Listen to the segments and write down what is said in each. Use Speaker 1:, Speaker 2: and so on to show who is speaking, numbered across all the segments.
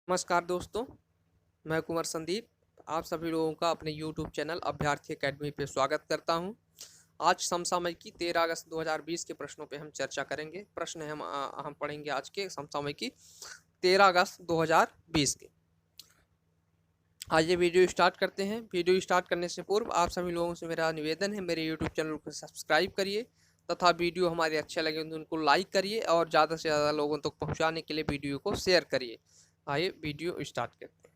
Speaker 1: नमस्कार दोस्तों, मैं कुंवर संदीप आप सभी लोगों का अपने YouTube चैनल अभ्यर्थी एकेडमी पे स्वागत करता हूं। आज समसामयिकी 13 अगस्त 2020 के प्रश्नों पे हम चर्चा करेंगे। प्रश्न है हम पढ़ेंगे आज के समसामयिकी 13 अगस्त 2020 के। आइए वीडियो स्टार्ट करते हैं। वीडियो स्टार्ट करने से पूर्व आप सभी लोगों से मेरा निवेदन है, मेरे YouTube चैनल को सब्सक्राइब करिए तथा वीडियो हमारे अच्छे लगे तो उनको लाइक करिए और ज़्यादा से ज़्यादा लोगों तक पहुँचाने के लिए वीडियो को शेयर करिए। आइए वीडियो स्टार्ट करते हैं।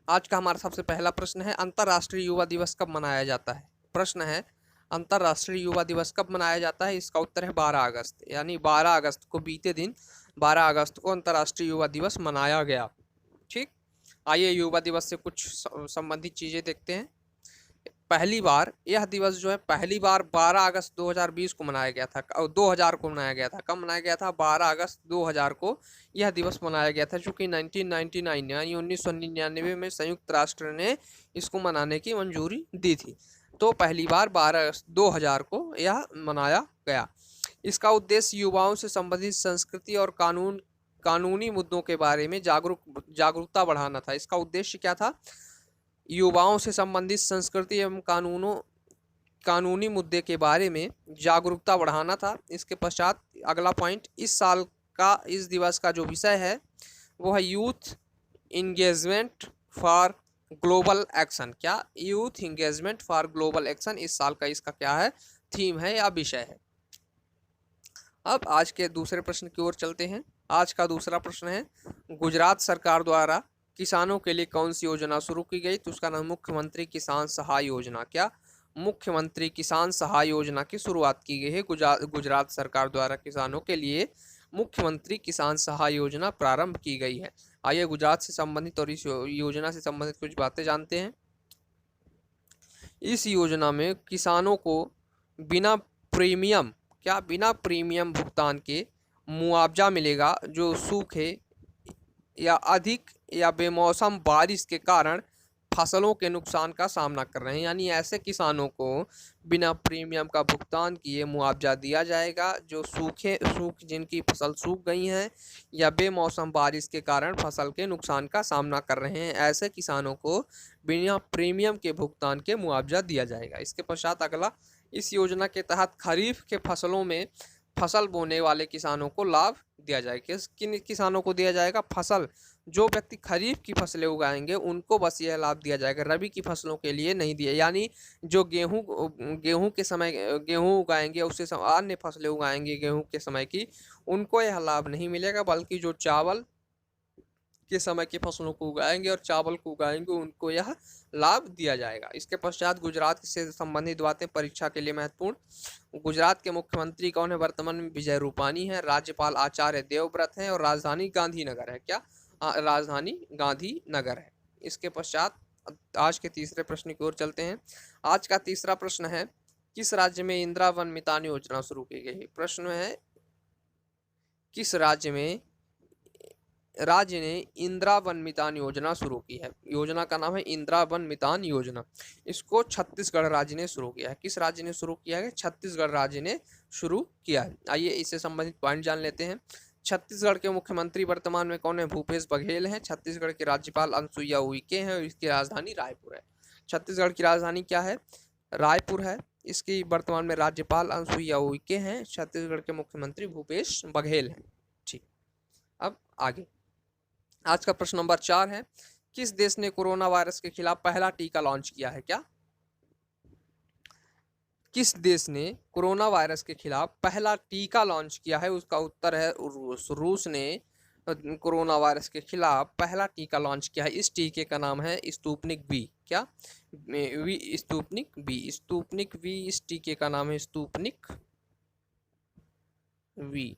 Speaker 1: आज का हमारा सबसे पहला प्रश्न है, अंतर्राष्ट्रीय युवा दिवस कब मनाया जाता है। प्रश्न है, अंतर्राष्ट्रीय युवा दिवस कब मनाया जाता है। इसका उत्तर है 12 अगस्त, यानी 12 अगस्त को बीते दिन 12 अगस्त को अंतर्राष्ट्रीय युवा दिवस मनाया गया। ठीक, आइए युवा दिवस से कुछ संबंधित चीज़ें देखते हैं। पहली बार यह दिवस जो है पहली बार 12 अगस्त 2020 को मनाया गया था और 2000 को मनाया गया था। कब मनाया गया था? 12 अगस्त 2000 को यह दिवस मनाया गया था, चूँकि 1999 यानी 1999 में संयुक्त राष्ट्र ने इसको मनाने की मंजूरी दी थी। तो पहली बार 12 अगस्त 2000 को यह मनाया गया। इसका उद्देश्य युवाओं से संबंधित संस्कृति और कानूनी मुद्दों के बारे में जागरूकता बढ़ाना था। इसका उद्देश्य क्या था? युवाओं से संबंधित संस्कृति एवं कानूनी मुद्दे के बारे में जागरूकता बढ़ाना था। इसके पश्चात अगला पॉइंट, इस साल का इस दिवस का जो विषय है वो है youth engagement for global action. क्या? Youth engagement for global action इस साल का इसका क्या है? थीम है या विषय है। अब आज के दूसरे प्रश्न की ओर चलते हैं। आज का दूसरा प्रश्न है, गुजरात सरकार द्वारा किसानों के लिए कौन सी योजना शुरू की गई? तो उसका नाम मुख्यमंत्री किसान सहाय योजना। क्या? मुख्यमंत्री किसान सहाय योजना की शुरुआत की गई है। गुजरात सरकार द्वारा किसानों के लिए मुख्यमंत्री किसान सहाय योजना प्रारंभ की गई है। आइए गुजरात से संबंधित और इस योजना से संबंधित कुछ बातें जानते हैं। इस योजना में किसानों को बिना प्रीमियम भुगतान के मुआवजा मिलेगा जो सूखे या अधिक या बेमौसम बारिश के कारण फसलों के नुकसान का सामना कर रहे हैं। यानी ऐसे किसानों को बिना प्रीमियम का भुगतान किए मुआवजा दिया जाएगा जो जिनकी फसल सूख गई हैं या बेमौसम बारिश के कारण फसल के नुकसान का सामना कर रहे हैं। ऐसे किसानों को बिना प्रीमियम के भुगतान के मुआवजा दिया जाएगा। इसके पश्चात अगला, इस योजना के तहत खरीफ के फसलों में फसल बोने वाले किसानों को लाभ दिया जाएगा। किन किसानों को दिया जाएगा? जो व्यक्ति खरीफ की फसलें उगाएंगे उनको बस यह लाभ दिया जाएगा, रबी की फसलों के लिए नहीं दिया। यानी जो गेहूं के समय गेहूं उगाएंगे, उससे अन्य फसलें उगाएंगे गेहूं के समय की, उनको यह लाभ नहीं मिलेगा, बल्कि जो चावल के समय की फसलों को उगाएंगे और चावल को उगाएंगे उनको यह लाभ दिया जाएगा। इसके पश्चात गुजरात से संबंधित बातें परीक्षा के लिए महत्वपूर्ण। गुजरात के मुख्यमंत्री कौन है? वर्तमान में विजय रूपानी है। राज्यपाल आचार्य देवव्रत है और राजधानी गांधीनगर है। क्या? राजधानी गांधीनगर है। इसके पश्चात आज के तीसरे प्रश्न की ओर चलते हैं। आज का तीसरा प्रश्न है, किस राज्य में इंदिरा वन मितान योजना शुरू की गई? प्रश्न है, किस राज्य ने इंदिरा वन मितान योजना शुरू की है? योजना का नाम है इंदिरा वन मितान योजना। इसको छत्तीसगढ़ राज्य ने शुरू किया है। किस राज्य ने शुरू किया है? छत्तीसगढ़ राज्य ने शुरू किया है। आइए इससे संबंधित पॉइंट जान लेते हैं। छत्तीसगढ़ के मुख्यमंत्री वर्तमान में कौन है? भूपेश बघेल हैं। छत्तीसगढ़ के राज्यपाल अनुसुईया उइके हैं और इसकी राजधानी रायपुर है। छत्तीसगढ़ की राजधानी क्या है? रायपुर है। इसकी वर्तमान में राज्यपाल अनुसुईया उइके हैं। छत्तीसगढ़ के मुख्यमंत्री भूपेश बघेल हैं। ठीक, अब आगे आज का प्रश्न नंबर 4 है, किस देश ने कोरोना वायरस के खिलाफ पहला टीका लॉन्च किया है? क्या? किस देश ने कोरोना वायरस के खिलाफ पहला टीका लॉन्च किया है? उसका उत्तर है रूस। रूस ने कोरोना वायरस के खिलाफ पहला टीका लॉन्च किया है। इस टीके का नाम है स्पुतनिक वी। क्या? Sputnik V. इस टीके का नाम है स्पुतनिक वी।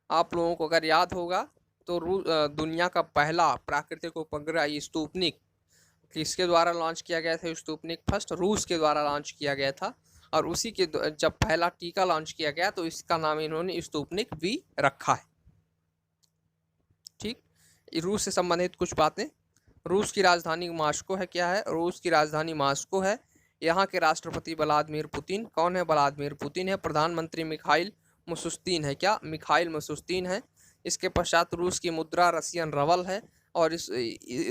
Speaker 1: आप लोगों को अगर याद होगा तो दुनिया का पहला प्राकृतिक उपग्रह स्पुतनिक किसके द्वारा लॉन्च किया गया था? स्पुतनिक फर्स्ट रूस के द्वारा लॉन्च किया गया था और उसी के जब पहला टीका लॉन्च किया गया तो इसका नाम इन्होंने स्पुतनिक वी रखा है। ठीक, रूस से संबंधित कुछ बातें। रूस की राजधानी मास्को है। क्या है? रूस की राजधानी मास्को है। यहाँ के राष्ट्रपति व्लादिमीर पुतिन। कौन है? व्लादिमीर पुतिन है। प्रधानमंत्री मिखाइल मिशुस्तिन है। क्या? मिखाइल मिशुस्तिन है। इसके पश्चात रूस की मुद्रा रसियन रवल है। और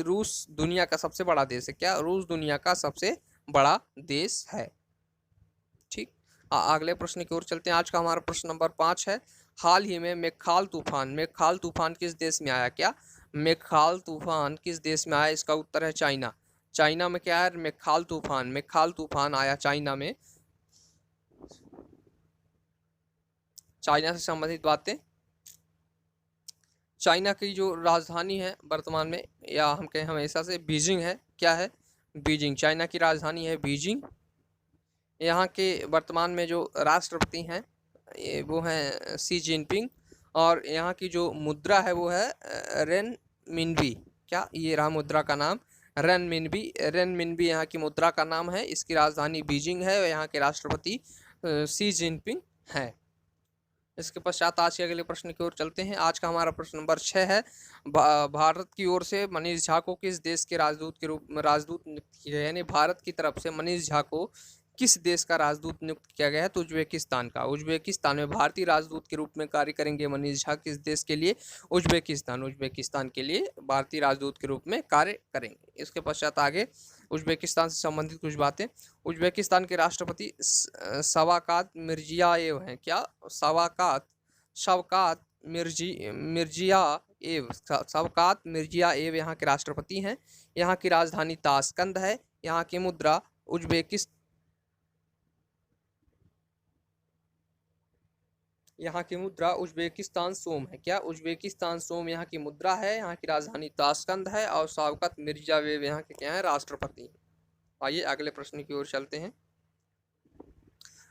Speaker 1: रूस दुनिया का सबसे बड़ा देश है। क्या रूस दुनिया का सबसे बड़ा देश है। ठीक। अगले प्रश्न की ओर चलते हैं। आज का हमारा प्रश्न नंबर 5 है। हाल ही में मेघाल तूफान किस देश में आया। क्या मेघाल तूफान किस देश में आया। इसका उत्तर है चाइना। चाइना में क्या है, मेघाल तूफान आया चाइना में। चाइना से संबंधित बातें, चाइना की जो राजधानी है वर्तमान में, या हम कहें हमेशा से, बीजिंग है। क्या है, बीजिंग। चाइना की राजधानी है बीजिंग। यहाँ के वर्तमान में जो राष्ट्रपति हैं वो हैं शी जिनपिंग। और यहाँ की जो मुद्रा है वो है रेन मिनबी। क्या, ये रहा मुद्रा का नाम, रेन मिनबी यहाँ की मुद्रा का नाम है। इसकी राजधानी बीजिंग है और यहाँ के राष्ट्रपति शी जिनपिंग हैं। इसके पश्चात आज के अगले प्रश्न की ओर चलते हैं। आज का हमारा प्रश्न नंबर 6 है। भारत की ओर से मनीष झा को किस देश के राजदूत के रूप में नियुक्त किया गया, यानी भारत की तरफ से मनीष झा को किस देश का राजदूत नियुक्त किया गया है। तो उज्बेकिस्तान का। उज्बेकिस्तान में भारतीय राजदूत के रूप में कार्य करेंगे मनीष झा। किस देश के लिए, उज्बेकिस्तान के लिए भारतीय राजदूत के रूप में कार्य करेंगे। इसके पश्चात आगे उज्बेकिस्तान से संबंधित कुछ बातें। उज्बेकिस्तान के राष्ट्रपति शवाकात मिर्जियाएव हैं। क्या, शवकात मिर्जियाएव यहाँ के राष्ट्रपति हैं। यहाँ की राजधानी ताशकंद है। यहाँ की मुद्रा उज्बेकिस्तान सोम है। क्या, उज्बेकिस्तान सोम यहाँ की मुद्रा है। यहाँ की राजधानी ताशकंद है और शवकत मिर्जियाएव यहाँ के क्या है, राष्ट्रपति। आइए अगले प्रश्न की ओर चलते हैं।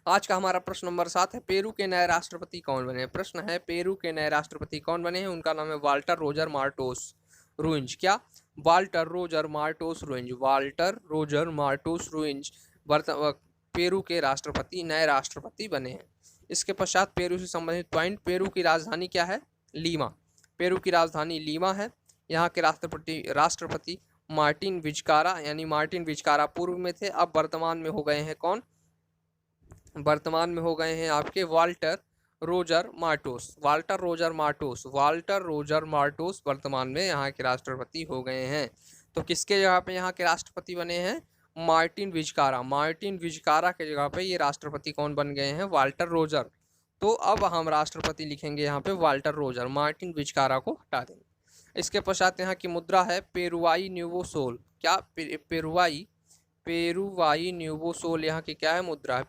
Speaker 1: आज का हमारा प्रश्न नंबर 7 है। पेरू के नए राष्ट्रपति कौन बने। प्रश्न है, पेरू के नए राष्ट्रपति कौन बने हैं। उनका नाम है वाल्टर रोजर मार्टोस रुइंज। क्या, Walter Roger Martos Ruiz Peru के नए राष्ट्रपति बने हैं। इसके पश्चात पेरू से संबंधित पॉइंट। पेरू की राजधानी क्या है, लीमा। पेरू की राजधानी लीमा है। यहाँ के राष्ट्रपति मार्टिन विजकारा, यानी मार्टिन विजकारा पूर्व में थे, अब वर्तमान में हो गए हैं कौन, वर्तमान में हो गए हैं आपके वाल्टर रोजर मार्टोस वर्तमान में यहाँ के राष्ट्रपति हो गए हैं। तो किसके जगह पे यहाँ के राष्ट्रपति बने हैं, मार्टिन विजकारा के जगह पे ये राष्ट्रपति कौन बन गए हैं, वाल्टर रोजर। तो अब हम राष्ट्रपति लिखेंगे यहाँ पे वाल्टर रोजर, मार्टिन विजकारा को हटा देंगे। इसके पश्चात यहाँ की मुद्रा है पेरुवाई न्यूवो सोल। क्या, पेरुवाई न्यूवो सोल यहाँ की क्या है, मुद्रा है।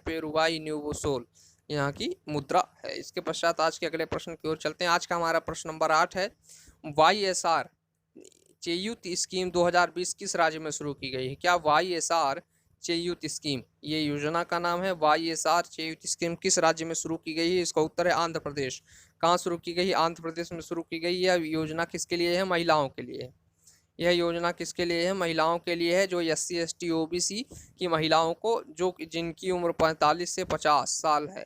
Speaker 1: पेरुवाई न्यूवो सोल यहाँ की मुद्रा है। इसके पश्चात आज के अगले प्रश्न की ओर चलते हैं। आज का हमारा प्रश्न नंबर 8 है। YSR चेयुत स्कीम 2020 किस राज्य में शुरू की गई है। क्या, YSR चेयुत स्कीम, ये योजना का नाम है। YSR चेयुत स्कीम किस राज्य में शुरू की गई है। इसका उत्तर है आंध्र प्रदेश। कहाँ शुरू की गई, आंध्र प्रदेश में शुरू की गई। यह योजना किसके लिए है, महिलाओं के लिए है। यह योजना किसके लिए है, महिलाओं के लिए है। जो SC ST OBC की महिलाओं को, जो जिनकी उम्र 45 से 50 साल है,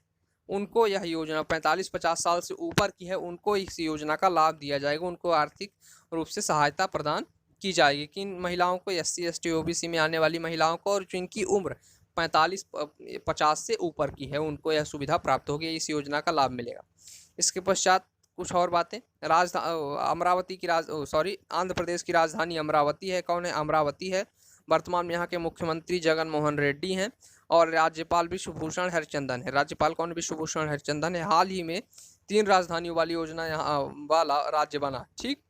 Speaker 1: उनको यह योजना 45-50 साल से ऊपर की है, उनको इस योजना का लाभ दिया जाएगा। उनको आर्थिक रूप से सहायता प्रदान की जाएगी। किन महिलाओं को, SC ST OBC में आने वाली महिलाओं को, और जिनकी उम्र 45-50 से ऊपर की है, उनको यह सुविधा प्राप्त होगी, इस योजना का लाभ मिलेगा। इसके पश्चात कुछ और बातें। आंध्र प्रदेश की राजधानी अमरावती है। कौन है, अमरावती है। वर्तमान में यहाँ के मुख्यमंत्री जगन मोहन रेड्डी हैं और राज्यपाल विश्वभूषण हरिचंदन है। राज्यपाल कौन, विश्वभूषण हरिचंदन है। हाल ही में 3 राजधानियों वाली योजना यहाँ वाला राज्य बना। ठीक,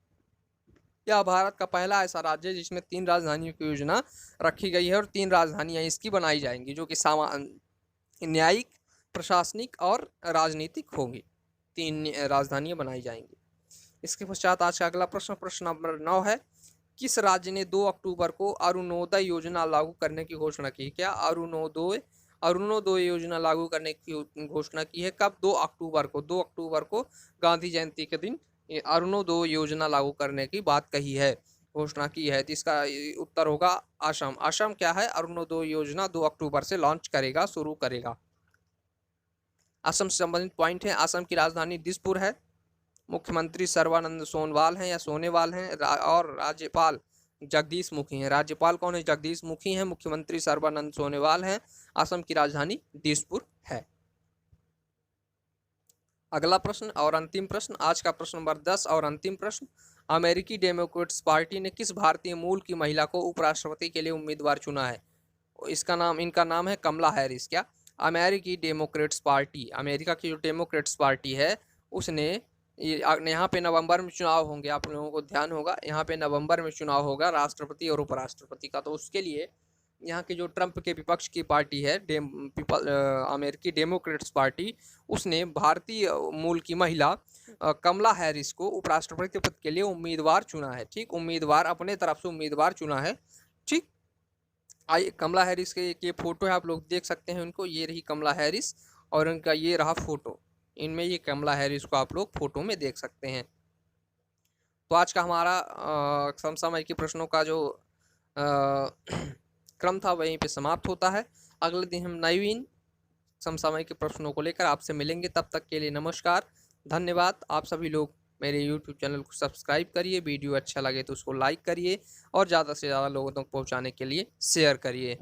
Speaker 1: यह भारत का पहला ऐसा राज्य है जिसमें 3 राजधानियों की योजना रखी गई है और 3 राजधानियाँ इसकी बनाई जाएंगी, जो कि न्यायिक, प्रशासनिक और राजनीतिक होंगी। 3 राजधानियाँ बनाई जाएंगी। इसके पश्चात आज का अगला प्रश्न नंबर 9 है। किस राज्य ने 2 अक्टूबर को अरुणोदय योजना लागू करने की घोषणा की। क्या, अरुणोदय योजना लागू करने की घोषणा की है। कब, 2 अक्टूबर को। 2 अक्टूबर को गांधी जयंती के दिन अरुणोदय योजना लागू करने की बात कही है, घोषणा की है। तो इसका उत्तर होगा असम। असम क्या है, अरुणोदय योजना 2 अक्टूबर से लॉन्च करेगा, शुरू करेगा। असम से संबंधित पॉइंट है। असम की राजधानी दिसपुर है। मुख्यमंत्री सर्बानंद सोनोवाल हैं या सोनेवाल हैं, और राज्यपाल जगदीश मुखी हैं। राज्यपाल कौन है, जगदीश मुखी हैं। मुख्यमंत्री सर्बानंद सोनोवाल हैं। असम की राजधानी दिसपुर है। अगला प्रश्न और अंतिम प्रश्न, आज का प्रश्न नंबर 10 और अंतिम प्रश्न। अमेरिकी डेमोक्रेट्स पार्टी ने किस भारतीय मूल की महिला को उपराष्ट्रपति के लिए उम्मीदवार चुना है? इनका नाम है कमला हैरिस। क्या? अमेरिकी डेमोक्रेट्स पार्टी, अमेरिका की जो डेमोक्रेट्स पार्टी है उसने यहाँ पे नवंबर में चुनाव होंगे, आप लोगों को ध्यान होगा, यहाँ पे नवंबर में चुनाव होगा राष्ट्रपति और उपराष्ट्रपति का। तो उसके लिए यहाँ के जो ट्रंप के विपक्ष की पार्टी है अमेरिकी डेमोक्रेट्स पार्टी, उसने भारतीय मूल की महिला कमला हैरिस को उपराष्ट्रपति पद के लिए उम्मीदवार चुना है। ठीक, उम्मीदवार अपने तरफ से उम्मीदवार चुना है। ठीक, आइए कमला हैरिस के ये फोटो है, आप लोग देख सकते हैं उनको, ये रही कमला हैरिस और उनका ये रहा फोटो, इनमें ये कमला हैरिस को आप लोग फोटो में देख सकते हैं। तो आज का हमारा समसामयिक प्रश्नों का जो क्रम था वहीं पे समाप्त होता है। अगले दिन हम नवीन समसामयिक प्रश्नों को लेकर आपसे मिलेंगे। तब तक के लिए नमस्कार, धन्यवाद। आप सभी लोग मेरे YouTube चैनल को सब्सक्राइब करिए, वीडियो अच्छा लगे तो उसको लाइक करिए और ज़्यादा से ज़्यादा लोगों तक पहुंचाने के लिए शेयर करिए।